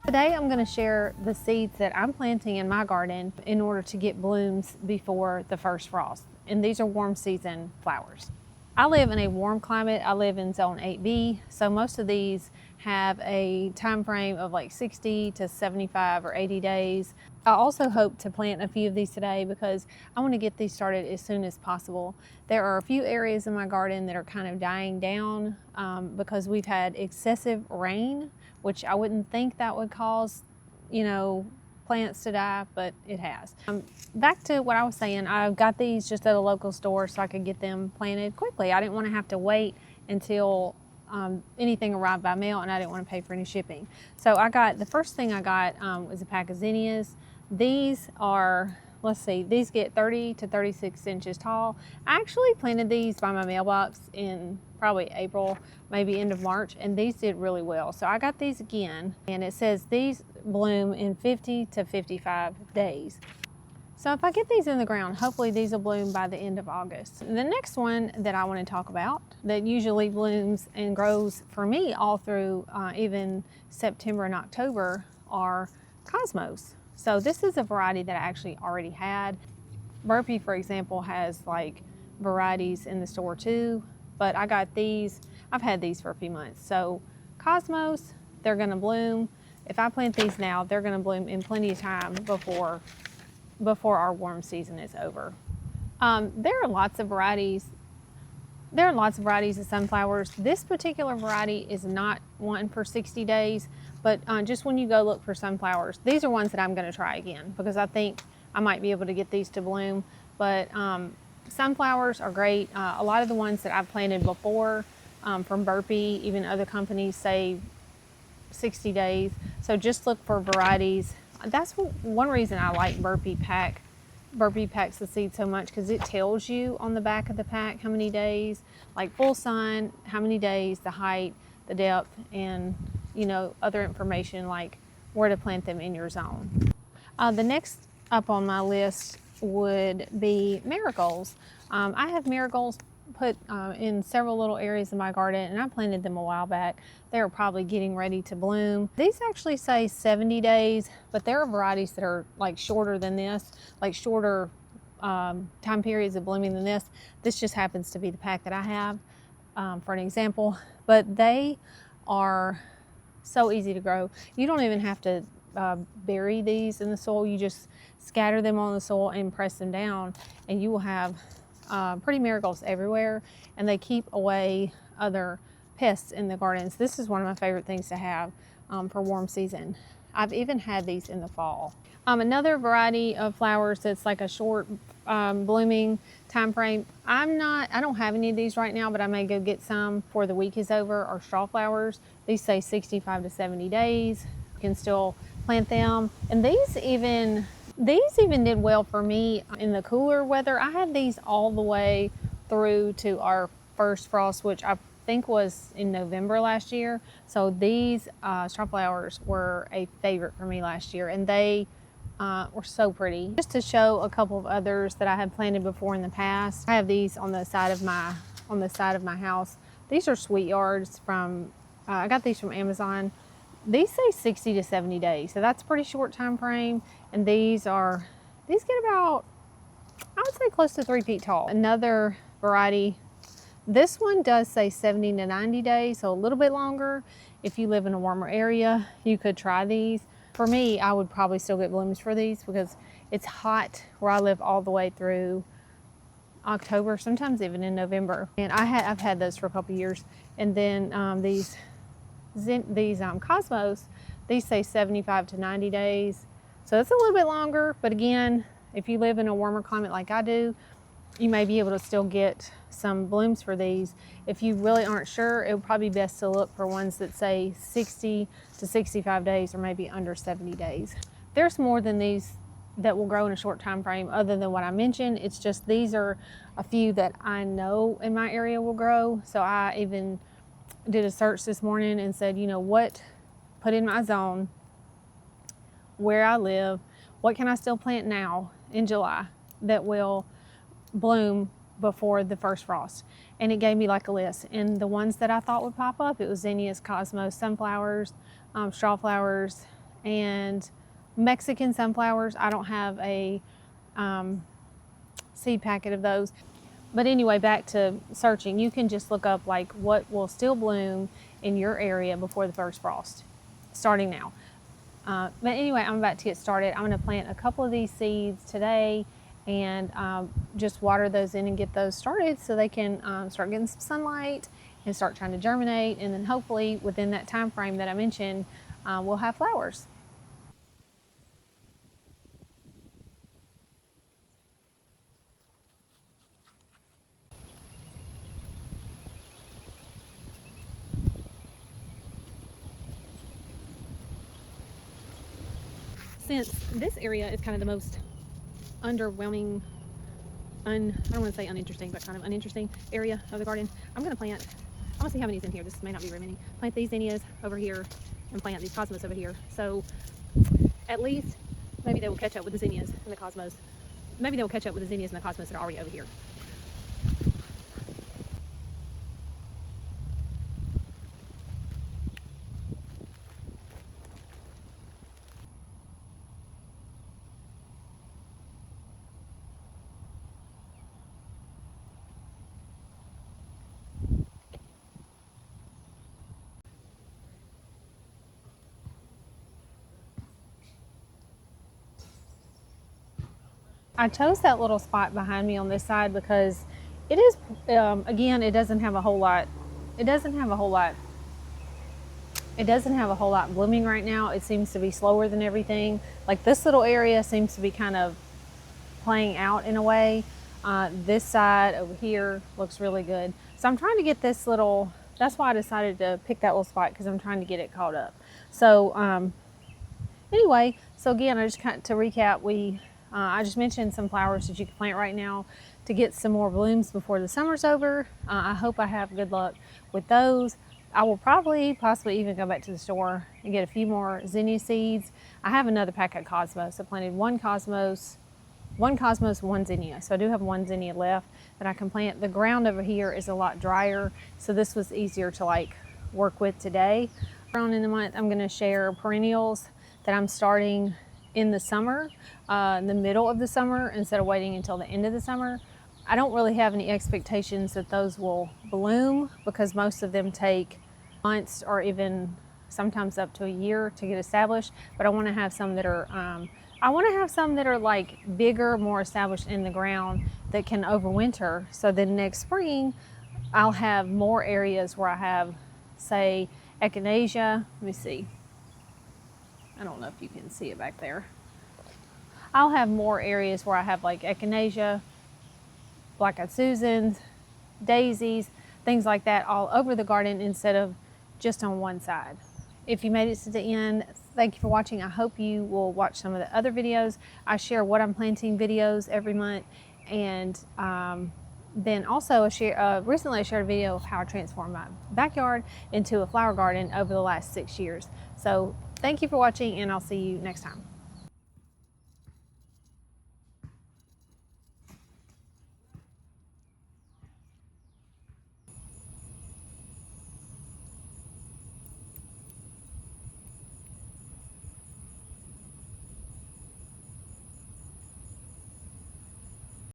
Today I'm going to share the seeds that I'm planting in my garden in order to get blooms before the first frost. And these are warm season flowers. I live in a warm climate. I live in zone 8B, so most of these have a time frame of like 60 to 75 or 80 days. I also hope to plant a few of these today because I want to get these started as soon as possible. There are a few areas in my garden that are kind of dying down because we've had excessive rain, which I wouldn't think that would cause, plants to die, but it has. Back to what I was saying, I got these just at a local store so I could get them planted quickly. I didn't want to have to wait until anything arrived by mail, and I didn't want to pay for any shipping. So the first thing I got was a pack of zinnias. These are, these get 30 to 36 inches tall. I actually planted these by my mailbox in probably April, maybe end of March, and these did really well. So I got these again, and it says these bloom in 50 to 55 days. So if I get these in the ground, hopefully these will bloom by the end of August. The next one that I want to talk about that usually blooms and grows for me all through even September and October are cosmos. So this is a variety that I actually already had. Burpee, for example, has like varieties in the store too, but I got these, I've had these for a few months. So cosmos, they're gonna bloom. If I plant these now, they're gonna bloom in plenty of time before our warm season is over. There are lots of varieties. There are lots of varieties of sunflowers. This particular variety is not one for 60 days, but just when you go look for sunflowers, these are ones that I'm gonna try again because I think I might be able to get these to bloom. But sunflowers are great. A lot of the ones that I've planted before from Burpee, even other companies say 60 days. So just look for varieties. That's one reason I like Burpee Packs the seed so much, because it tells you on the back of the pack how many days, like full sun, how many days, the height, the depth, and other information like where to plant them in your zone. The next up on my list would be marigolds. I have marigolds put in several little areas in my garden, and I planted them a while back. They're probably getting ready to bloom. These actually say 70 days, but there are varieties that are like shorter than this, like shorter time periods of blooming than this. This just happens to be the pack that I have for an example, but they are so easy to grow. You don't even have to bury these in the soil. You just scatter them on the soil and press them down, and you will have pretty marigolds everywhere, and they keep away other pests in the gardens. This is one of my favorite things to have for warm season. I've even had these in the fall. Another variety of flowers that's like a short blooming time frame. I don't have any of these right now, but I may go get some before the week is over, are straw flowers. These say 65 to 70 days. You can still plant them, and these even did well for me in the cooler weather. I had these all the way through to our first frost, which I think was in November last year. So these straw flowers were a favorite for me last year, and they were so pretty. Just to show a couple of others that I had planted before in the past, I have these on the side of my house. These are sweet yards from I got these from Amazon. These say 60 to 70 days, so that's a pretty short time frame. And these get about, I would say, close to 3 feet tall. Another variety, this one does say 70 to 90 days, so a little bit longer. If you live in a warmer area, you could try these. For me, I would probably still get blooms for these because it's hot where I live all the way through October, sometimes even in November. And I've had those for a couple years. And then these cosmos, these say 75 to 90 days. So it's a little bit longer, but again, if you live in a warmer climate like I do, you may be able to still get some blooms for these. If you really aren't sure, it would probably be best to look for ones that say 60 to 65 days or maybe under 70 days. There's more than these that will grow in a short time frame other than what I mentioned. It's just these are a few that I know in my area will grow. So I even did a search this morning and said, put in my zone, where I live, what can I still plant now in July that will bloom before the first frost? And it gave me like a list. And the ones that I thought would pop up, it was zinnias, cosmos, sunflowers, straw flowers, and Mexican sunflowers. I don't have a seed packet of those. But anyway, back to searching. You can just look up like what will still bloom in your area before the first frost, starting now. But anyway, I'm about to get started. I'm going to plant a couple of these seeds today and just water those in and get those started so they can start getting some sunlight and start trying to germinate. And then hopefully within that time frame that I mentioned, we'll have flowers. Since this area is kind of the most underwhelming, I don't want to say uninteresting, but kind of uninteresting area of the garden, I'm going to see how many's in here. This may not be very many. Plant these zinnias over here and plant these cosmos over here. So at least maybe they will catch up with the zinnias and the cosmos. Maybe they will catch up with the zinnias and the cosmos that are already over here. I chose that little spot behind me on this side because it is, again, it doesn't have a whole lot blooming right now. It seems to be slower than everything. Like this little area seems to be kind of playing out in a way. This side over here looks really good. So I'm trying to get this little, that's why I decided to pick that little spot, because I'm trying to get it caught up. So anyway, so again, I just to recap, I just mentioned some flowers that you can plant right now to get some more blooms before the summer's over. I hope I have good luck with those. I will possibly even go back to the store and get a few more zinnia seeds. I have another pack of cosmos. I planted one cosmos, one zinnia. So I do have one zinnia left that I can plant. The ground over here is a lot drier, so this was easier to like work with today. Later on in the month, I'm going to share perennials that I'm starting in the summer, in the middle of the summer, instead of waiting until the end of the summer. I don't really have any expectations that those will bloom because most of them take months or even sometimes up to a year to get established. But I want to have some that are like bigger, more established in the ground that can overwinter. So then next spring, I'll have more areas where I have, say, echinacea. Let me see. I don't know if you can see it back there. I'll have more areas where I have like echinacea, black-eyed Susans, daisies, things like that all over the garden instead of just on one side. If you made it to the end, thank you for watching. I hope you will watch some of the other videos. I share what I'm planting videos every month, and then also recently I shared a video of how I transformed my backyard into a flower garden over the last 6 years. So thank you for watching, and I'll see you next time.